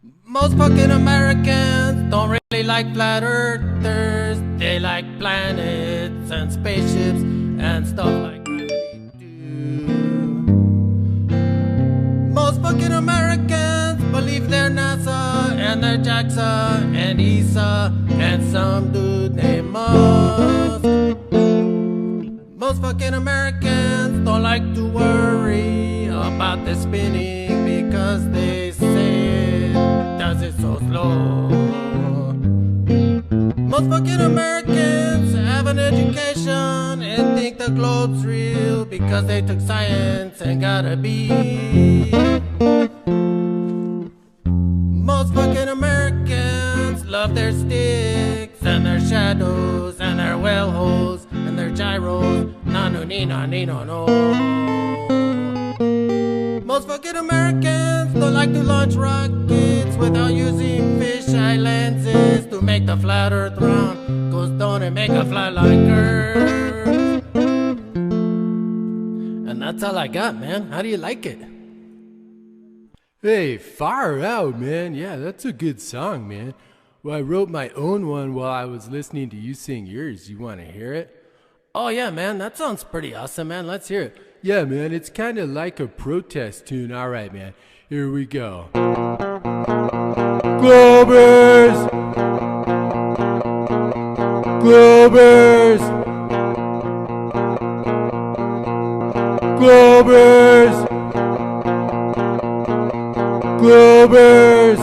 Most fucking Americans don't really like flat earthers. They like planets and spaceships and stuff like gravity do. Most fucking Americans believe they're NASA and they're JAXA and ESA and some dude named Musk. Most fucking Americans don't like to worry about the spinning because they say it does it so slow. Most fucking Americans have an education and think the globe's real because they took science and got a B. Most fucking Americans love their sticks and their shadows and their well holes and their gyros. No. Most fucking Americans don't like to launch rockets without using fisheye lenses to make the flat earth round, cause don't it make a fly like Earth? And that's all I got, man. How do you like it? Hey, far out, man. Yeah, that's a good song, man. Well, I wrote my own one while I was listening to you sing yours. You want to hear it? Oh yeah, man, that sounds pretty awesome, man. Let's hear it. Yeah, man, it's kind of like a protest tune. All right, man. Here we go. Globers! Globers! Globers! Globers!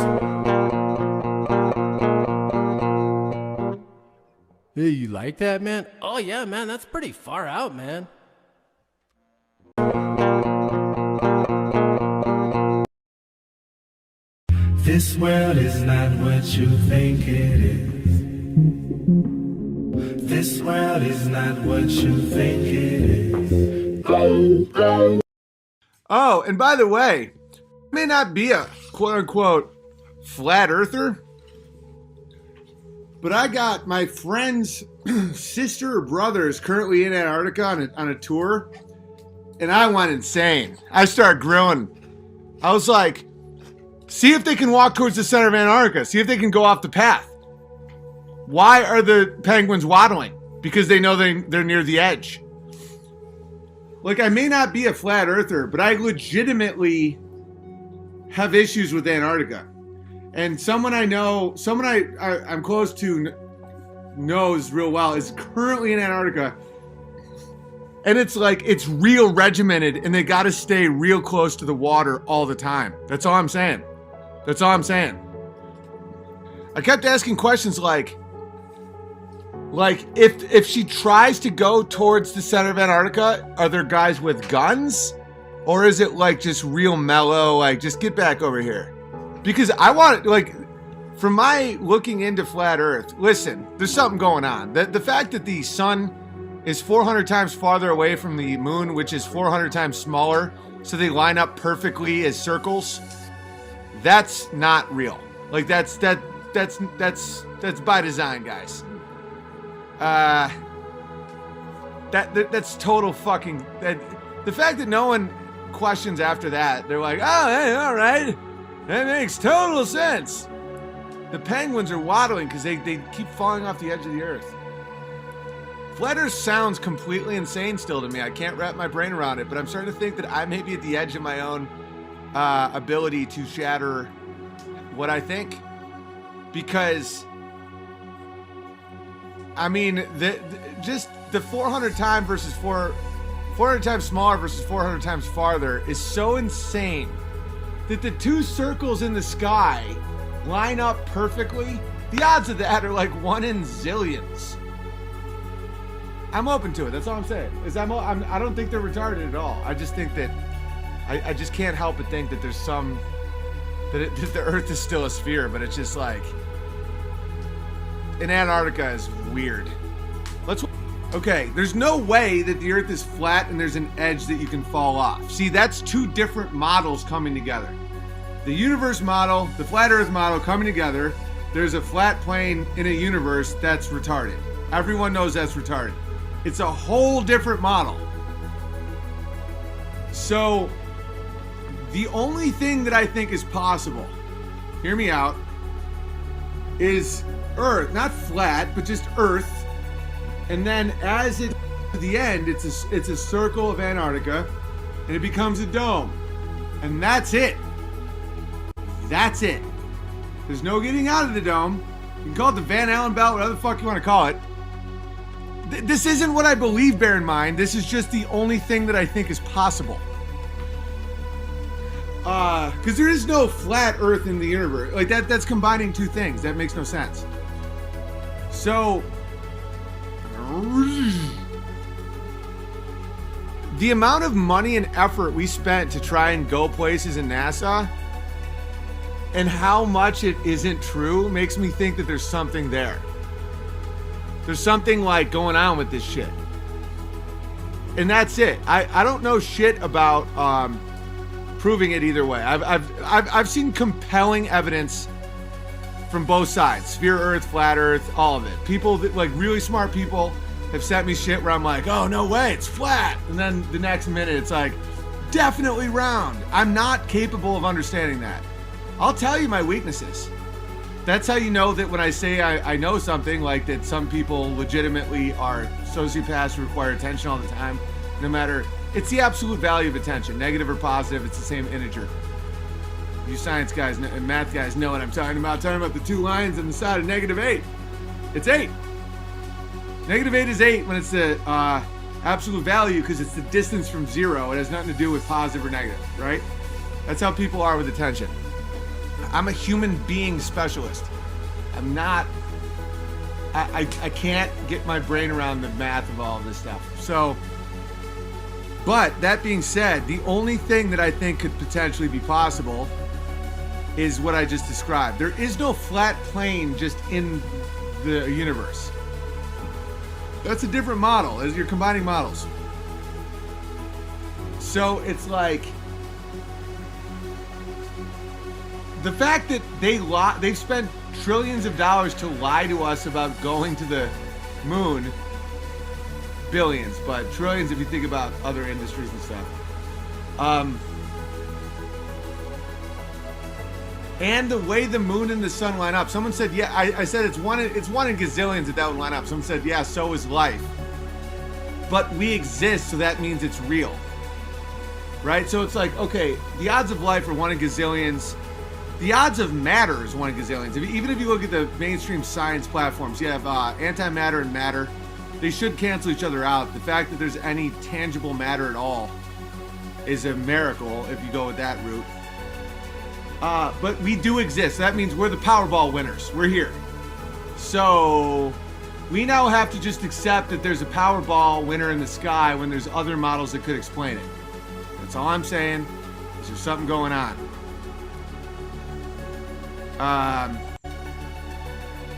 Hey, you like that, man? Oh yeah, man, that's pretty far out, man. This world is not what you think it is. This world is not what you think it is. Oh, and by the way, I may not be a quote-unquote flat earther, but I got my friend's sister or brother is currently in Antarctica on a tour, and I went insane. I started grilling. I was like, see if they can walk towards the center of Antarctica. See if they can go off the path. Why are the penguins waddling? Because they know they're near the edge. Like, I may not be a flat earther, but I legitimately have issues with Antarctica. And someone I know, I'm close to knows real well is currently in Antarctica. And it's like, it's real regimented and they got to stay real close to the water all the time. That's all I'm saying. That's all I'm saying. I kept asking questions like if she tries to go towards the center of Antarctica, are there guys with guns? Or is it like just real mellow, like just get back over here? Because I want, like, from my looking into flat Earth, listen, there's something going on. The fact that the sun is 400 times farther away from the moon, which is 400 times smaller, so they line up perfectly as circles, that's not real. Like, that's by design, guys. That's total fucking, the fact that no one questions after that, they're like, oh, hey, all right. That makes total sense. The penguins are waddling because they keep falling off the edge of the earth. Flat Earth sounds completely insane still to me. I can't wrap my brain around it, but I'm starting to think that I may be at the edge of my own ability to shatter what I think. Because, I mean, just the 400 times versus 400 times smaller versus 400 times farther is so insane that the two circles in the sky line up perfectly. The odds of that are like 1 in zillions. I'm open to it. That's all I'm saying. I don't think they're retarded at all. I just think that I just can't help but think that there's some that the Earth is still a sphere, but it's just like in Antarctica is weird. Okay, there's no way that the Earth is flat and there's an edge that you can fall off. See, that's two different models coming together. The universe model, the flat Earth model coming together. There's a flat plane in a universe that's retarded. Everyone knows that's retarded. It's a whole different model. So, the only thing that I think is possible hear me out, is Earth, not flat, but just Earth. And then as it to the end, it's a circle of Antarctica, and it becomes a dome. And that's it. That's it. There's no getting out of the dome. You can call it the Van Allen belt, whatever the fuck you want to call it. This isn't what I believe, bear in mind. This is just the only thing that I think is possible. Because there is no flat Earth in the universe. Like, that's combining two things. That makes no sense. So, the amount of money and effort we spent to try and go places in NASA and how much it isn't true makes me think that there's something there. There's something like going on with this shit. And that's it. I don't know shit about proving it either way. I've seen compelling evidence from both sides. Sphere Earth, flat Earth, all of it. People that, like, really smart people have sent me shit where I'm like, oh, no way, it's flat. And then the next minute it's like, definitely round. I'm not capable of understanding that. I'll tell you my weaknesses. That's how you know that when I say I know something, like that some people legitimately are sociopaths who require attention all the time, no matter, it's the absolute value of attention, negative or positive, it's the same integer. You science guys and math guys know what I'm talking about. I'm talking about the two lines on the side of -8. It's 8. -8 is 8 when it's the absolute value because it's the distance from 0. It has nothing to do with positive or negative, right? That's how people are with attention. I'm a human being specialist. I'm not, I can't get my brain around the math of all of this stuff. So, but that being said, the only thing that I think could potentially be possible is what I just described. There is no flat plane just in the universe. That's a different model, as you're combining models. So it's like, the fact that they've spent trillions of dollars to lie to us about going to the moon, billions, but trillions if you think about other industries and stuff. And the way the moon and the sun line up. Someone said, yeah, I said it's one in gazillions that would line up. Someone said, yeah, so is life. But we exist, so that means it's real. Right? So it's like, okay, the odds of life are 1 in gazillions. The odds of matter is 1 in gazillions. Even if you look at the mainstream science platforms, you have antimatter and matter. They should cancel each other out. The fact that there's any tangible matter at all is a miracle if you go with that route. But we do exist. That means we're the Powerball winners. We're here. So we now have to just accept that there's a Powerball winner in the sky when there's other models that could explain it. That's all I'm saying. Is there's something going on.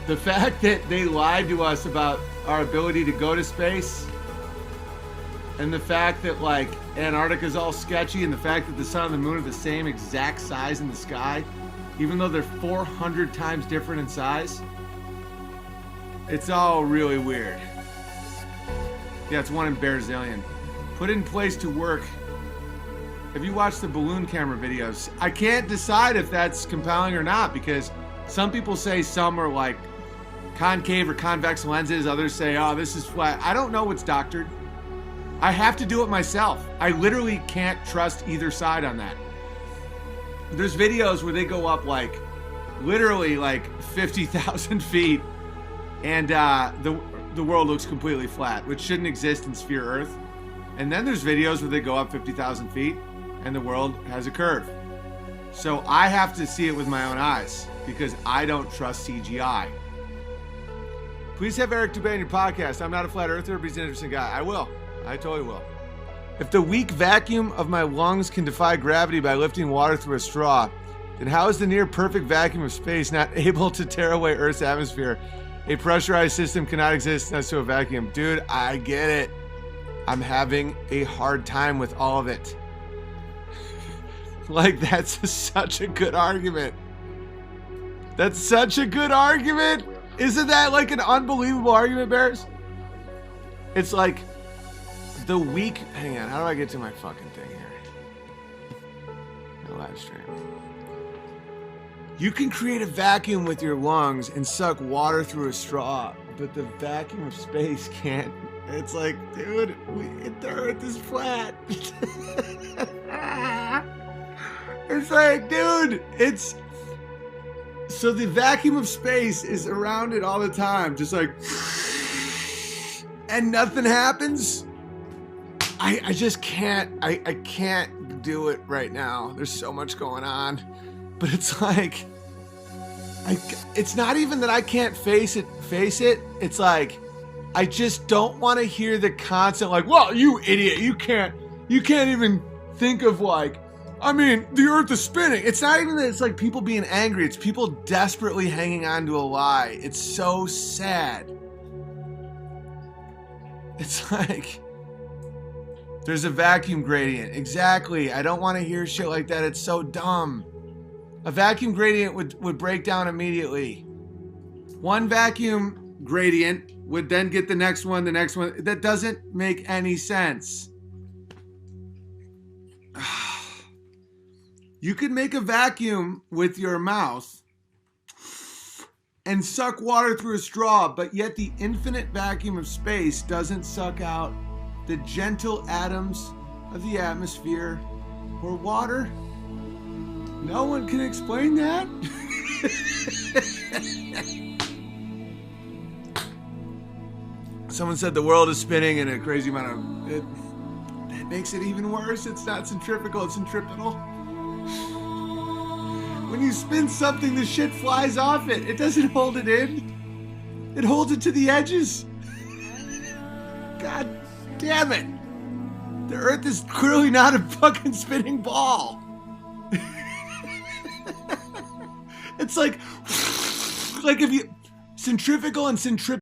The fact that they lied to us about our ability to go to space, and the fact that, like, Antarctica's all sketchy, and the fact that the sun and the moon are the same exact size in the sky, even though they're 400 times different in size, it's all really weird. Yeah, it's 1 in barzillion. Put in place to work. Have you watched the balloon camera videos? I can't decide if that's compelling or not, because some people say some are like concave or convex lenses. Others say, oh, this is flat. I don't know what's doctored. I have to do it myself. I literally can't trust either side on that. There's videos where they go up like literally like 50,000 feet and the world looks completely flat, which shouldn't exist in sphere Earth. And then there's videos where they go up 50,000 feet and the world has a curve. So I have to see it with my own eyes because I don't trust CGI. Please have Eric Dubé on your podcast. I'm not a flat earther, but he's an interesting guy. I will. I totally will. If the weak vacuum of my lungs can defy gravity by lifting water through a straw, then how is the near perfect vacuum of space not able to tear away Earth's atmosphere? A pressurized system cannot exist next to a vacuum. Dude, I get it. I'm having a hard time with all of it. Like, that's such a good argument. That's such a good argument. Isn't that like an unbelievable argument, Bears? It's like the weak... Hang on, how do I get to my fucking thing here? My live stream. You can create a vacuum with your lungs and suck water through a straw, but the vacuum of space can't. It's like, dude, the Earth is flat. It's like, dude, it's... So the vacuum of space is around it all the time, just like... And nothing happens? I just can't, I can't do it right now. There's so much going on. But it's like... it's not even that I can't face it. It's like... I just don't want to hear the constant like, well, you idiot, you can't even think of like, I mean, the Earth is spinning. It's not even that it's like people being angry. It's people desperately hanging on to a lie. It's so sad. It's like, there's a vacuum gradient. Exactly. I don't want to hear shit like that. It's so dumb. A vacuum gradient would break down immediately. One vacuum gradient would then get the next one. That doesn't make any sense. You could make a vacuum with your mouth and suck water through a straw, but yet the infinite vacuum of space doesn't suck out the gentle atoms of the atmosphere or water. No one can explain that. Someone said the world is spinning in a crazy amount of... That makes it even worse. It's not centrifugal, it's centripetal. When you spin something, the shit flies off it. It doesn't hold it in. It holds it to the edges. God damn it. The Earth is clearly not a fucking spinning ball. It's like if you... Centrifugal and centripetal.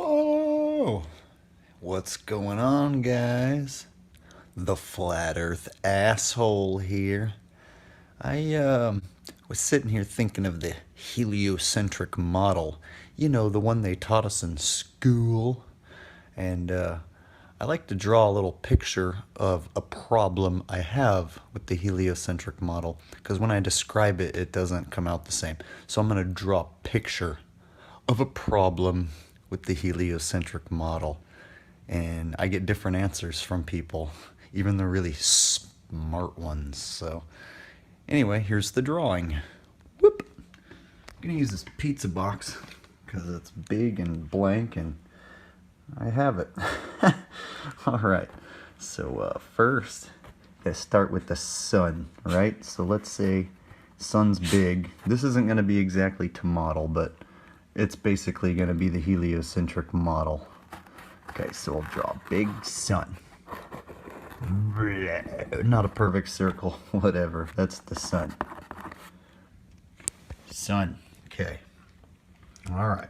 Whoa! What's going on, guys? The Flat Earth asshole here. I was sitting here thinking of the heliocentric model. You know, the one they taught us in school. And I like to draw a little picture of a problem I have with the heliocentric model, because when I describe it, it doesn't come out the same. So I'm going to draw a picture of a problem with the heliocentric model, and I get different answers from people, even the really smart ones. So anyway, here's the drawing. Whoop! I'm gonna use this pizza box because it's big and blank, and I have it. All right, so first let's start with the sun, right? So let's say sun's big. This isn't going to be exactly to model, but it's basically going to be the heliocentric model. Okay, so we'll draw a big sun. Not a perfect circle, whatever. That's the sun. Sun. Okay. All right.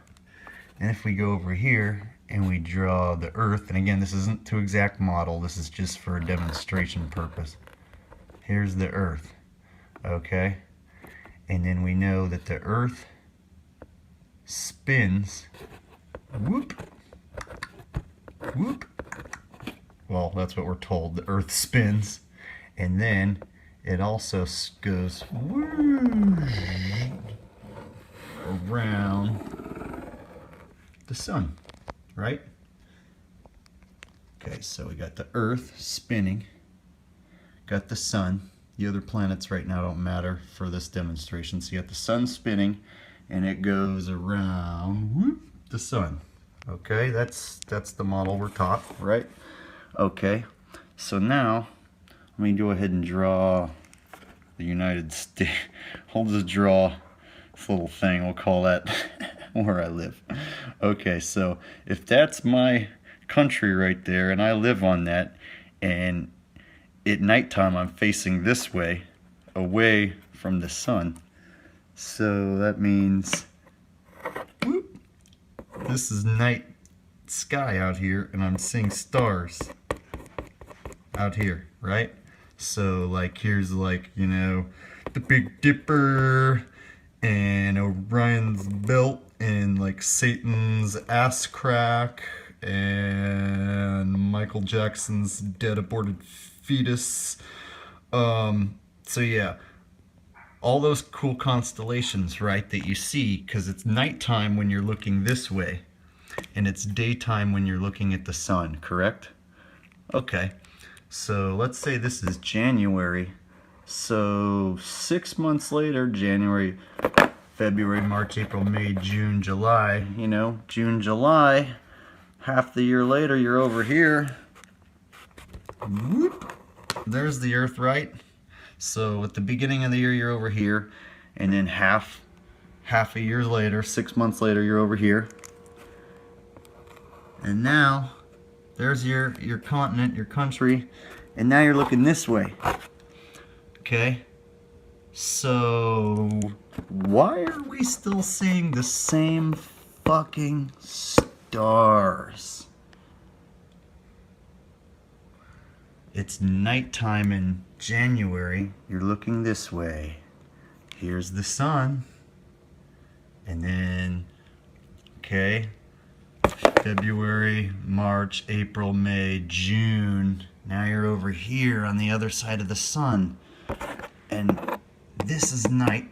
And if we go over here and we draw the Earth, and again, this isn't to exact model. This is just for a demonstration purpose. Here's the Earth. Okay. And then we know that the Earth spins, whoop, whoop. Well, that's what we're told. The Earth spins, and then it also goes whoosh around the sun, right? Okay, so we got the Earth spinning, got the sun. The other planets right now don't matter for this demonstration. So you got the sun spinning, and it goes around whoop, the sun. Okay, that's the model we're taught, right? Okay, so now let me go ahead and draw the United States. I'll just draw this little thing. We'll call that where I live. Okay, so if that's my country right there, and I live on that, and at nighttime I'm facing this way, away from the sun. So that means whoop, this is night sky out here, and I'm seeing stars out here, right? So like here's like, you know, the Big Dipper and Orion's belt and like Satan's ass crack and Michael Jackson's dead aborted fetus. So yeah, all those cool constellations, right, that you see, because it's nighttime when you're looking this way and it's daytime when you're looking at the sun, correct? Okay, so let's say this is January. So 6 months later, January, February, March, April, May, June, July, you know, June, July, half the year later, you're over here. Whoop. There's the Earth, right? So at the beginning of the year, you're over here, and then half a year later, 6 months later, you're over here. And now, there's your continent, your country, and now you're looking this way. Okay? So, why are we still seeing the same fucking stars? It's nighttime in January. You're looking this way. Here's the sun. And then, okay, February, March, April, May, June. Now you're over here on the other side of the sun. And this is night,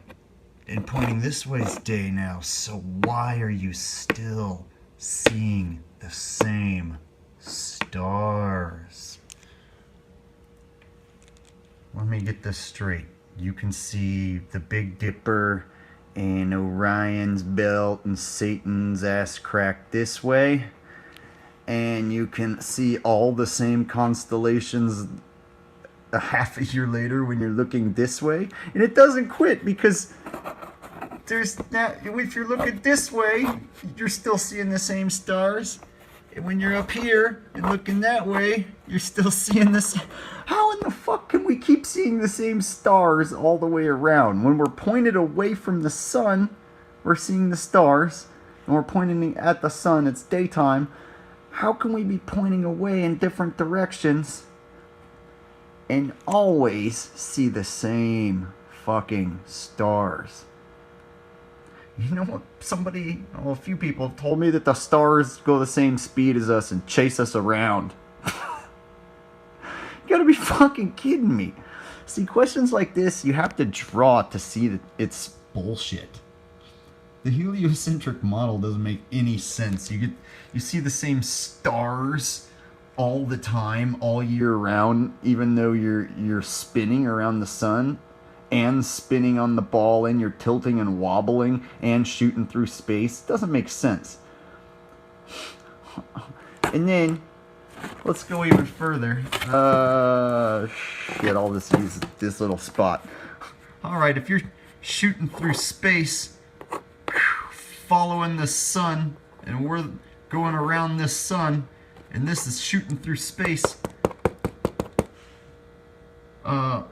and pointing this way is day now. So why are you still seeing the same stars? Let me get this straight. You can see the Big Dipper and Orion's belt and Satan's ass crack this way, and you can see all the same constellations a half a year later when you're looking this way, and it doesn't quit, because there's now, if you're looking this way, you're still seeing the same stars, and when you're up here and looking that way, you're still seeing this. How in the fuck can we keep seeing the same stars all the way around? When we're pointed away from the sun, we're seeing the stars, and we're pointing at the sun, it's daytime, how can we be pointing away in different directions and always see the same fucking stars? You know what? A few people have told me that the stars go the same speed as us and chase us around. You gotta be fucking kidding me. See, questions like this, you have to draw to see that it's bullshit. The heliocentric model doesn't make any sense. You see the same stars all the time, all year round, even though you're spinning around the sun and spinning on the ball and you're tilting and wobbling and shooting through space. Doesn't make sense. And then let's go even further. Shit, I'll just use this little spot. Alright, if you're shooting through space, following the sun, and we're going around this sun, and this is shooting through space,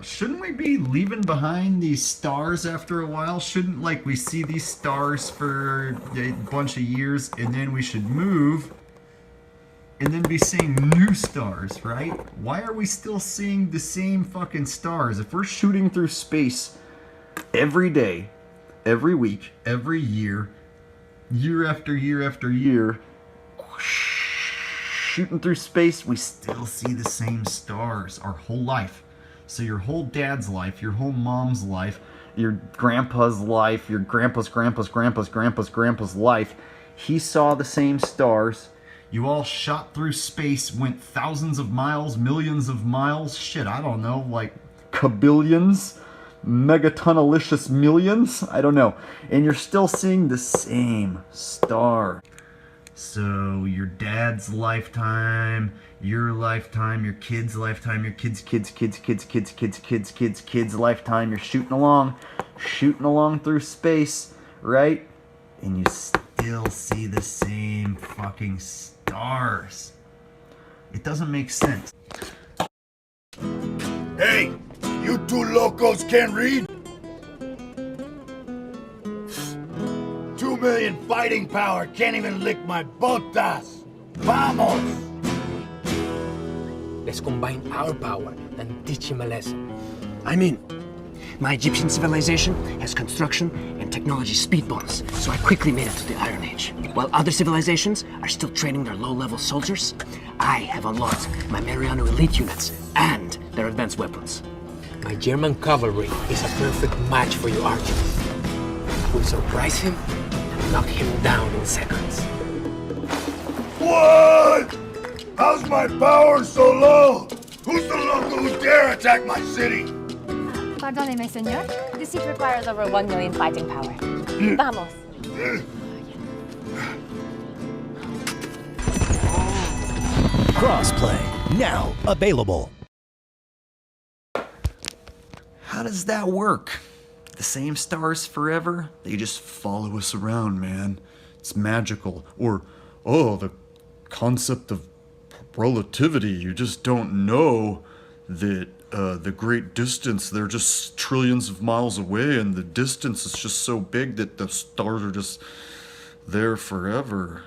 shouldn't we be leaving behind these stars after a while? Shouldn't, like, we see these stars for a bunch of years, and then we should move, and then be seeing new stars, right? Why are we still seeing the same fucking stars? If we're shooting through space every day, every week, every year, year after year after year, shooting through space, we still see the same stars our whole life. So your whole dad's life, your whole mom's life, your grandpa's life, your grandpa's life, he saw the same stars. You all shot through space, went thousands of miles, millions of miles, shit, I don't know, like kabillions, megatonalicious millions, I don't know. And you're still seeing the same star. So your dad's lifetime, your lifetime, your kid's lifetime, your kid's lifetime, you're shooting along through space, right? And you still see the same fucking stars. It doesn't make sense. Hey, you two locos can't read? 2 million fighting power can't even lick my botas. Vamos! Let's combine our power and teach him a lesson. I'm in. My Egyptian civilization has construction and technology speed bumps, so I quickly made it to the Iron Age. While other civilizations are still training their low-level soldiers, I have unlocked my Mariano elite units and their advanced weapons. My German cavalry is a perfect match for your archers. We'll surprise him and knock him down in seconds. What? How's my power so low? Who's the loco who dare attack my city? Perdóneme, señor. This seat requires over 1 million fighting power. Vamos. Crossplay, now available. How does that work? The same stars forever? They just follow us around, man. It's magical. Or, oh, the concept of relativity. You just don't know that the great distance, they're just trillions of miles away, and the distance is just so big that the stars are just there forever.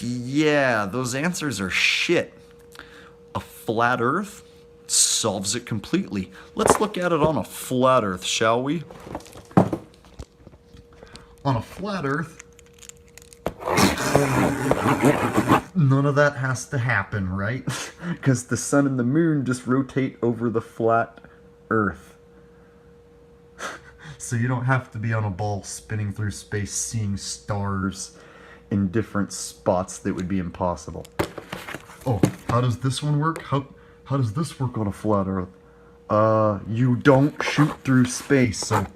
Yeah, those answers are shit. A flat Earth solves it completely. Let's look at it on a flat Earth, shall we? On a flat Earth, none of that has to happen, right? Because the sun and the moon just rotate over the flat Earth. So you don't have to be on a ball spinning through space seeing stars in different spots that would be impossible. Oh, how does this one work? How does this work on a flat Earth? You don't shoot through space, so...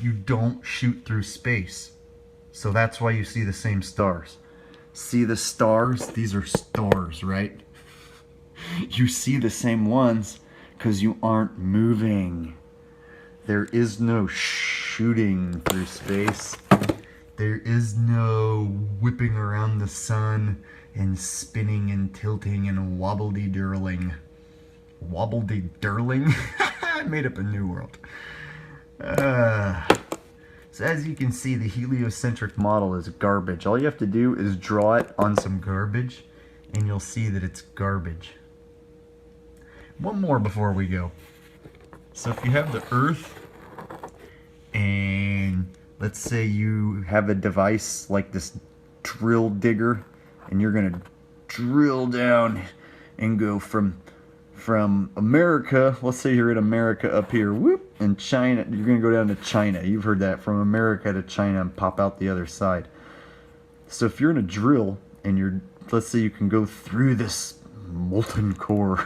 You don't shoot through space. So that's why you see the same stars. See the stars? These are stars, right? You see the same ones because you aren't moving. There is no shooting through space. There is no whipping around the sun and spinning and tilting and wobbledy-dirling. Wobbledy-dirling? I made up a new word. So as you can see, the heliocentric model is garbage. All you have to do is draw it on some garbage, and you'll see that it's garbage. One more before we go. So if you have the Earth, and let's say you have a device like this drill digger, and you're gonna drill down and go from America, let's say you're in America up here, whoop, and China, you're gonna go down to China. You've heard that, from America to China, and pop out the other side. So if you're in a drill and let's say you can go through this molten core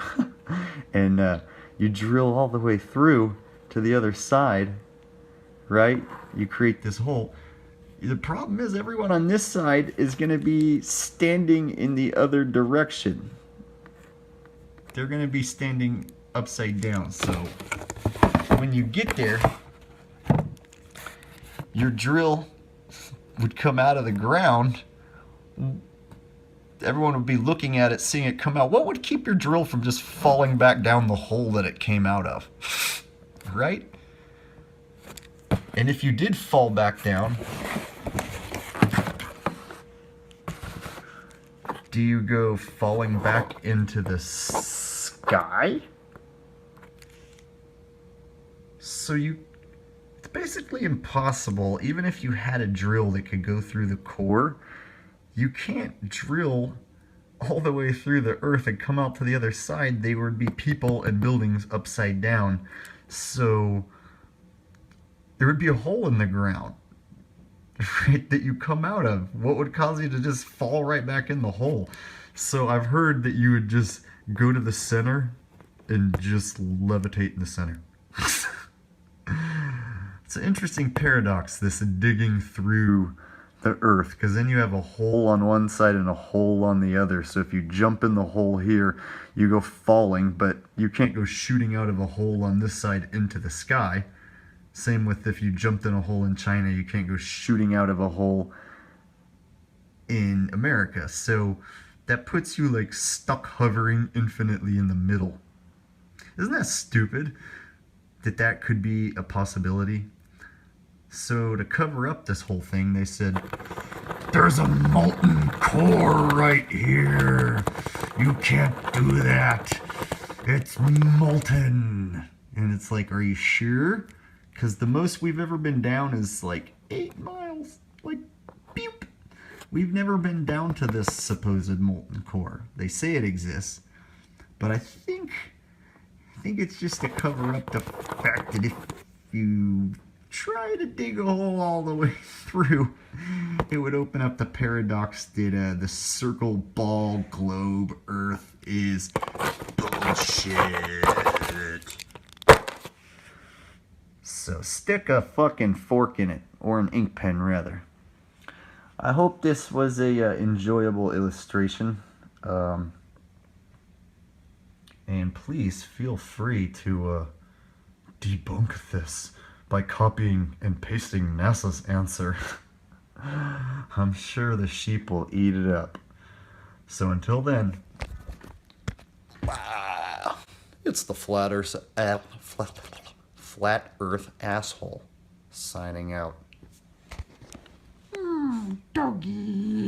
and you drill all the way through to the other side, right? You create this hole. The problem is everyone on this side is going to be standing in the other direction. They're going to be standing upside down. So when you get there, your drill would come out of the ground. Everyone would be looking at it, seeing it come out. What would keep your drill from just falling back down the hole that it came out of? Right? And if you did fall back down, do you go falling back into the sky? So it's basically impossible. Even if you had a drill that could go through the core, you can't drill all the way through the Earth and come out to the other side. There would be people and buildings upside down. So there would be a hole in the ground, right, that you come out of. What would cause you to just fall right back in the hole? So I've heard that you would just go to the center and just levitate in the center. It's an interesting paradox, this digging through the Earth, because then you have a hole on one side and a hole on the other. So if you jump in the hole here, you go falling, but you can't go shooting out of a hole on this side into the sky. Same with if you jumped in a hole in China, you can't go shooting out of a hole in America. So that puts you like stuck hovering infinitely in the middle. Isn't that stupid that could be a possibility? So to cover up this whole thing, they said, there's a molten core right here. You can't do that. It's molten. And it's like, are you sure? Because the most we've ever been down is like 8 miles. Like, beep. We've never been down to this supposed molten core. They say it exists. But I think it's just to cover up the fact that if you try to dig a hole all the way through, it would open up the paradox that the circle, ball, globe, Earth is bullshit. So stick a fucking fork in it, or an ink pen rather. I hope this was a enjoyable illustration. And please feel free to debunk this by copying and pasting NASA's answer. I'm sure the sheep will eat it up. So until then, it's the Flat Earth asshole signing out. Doggy.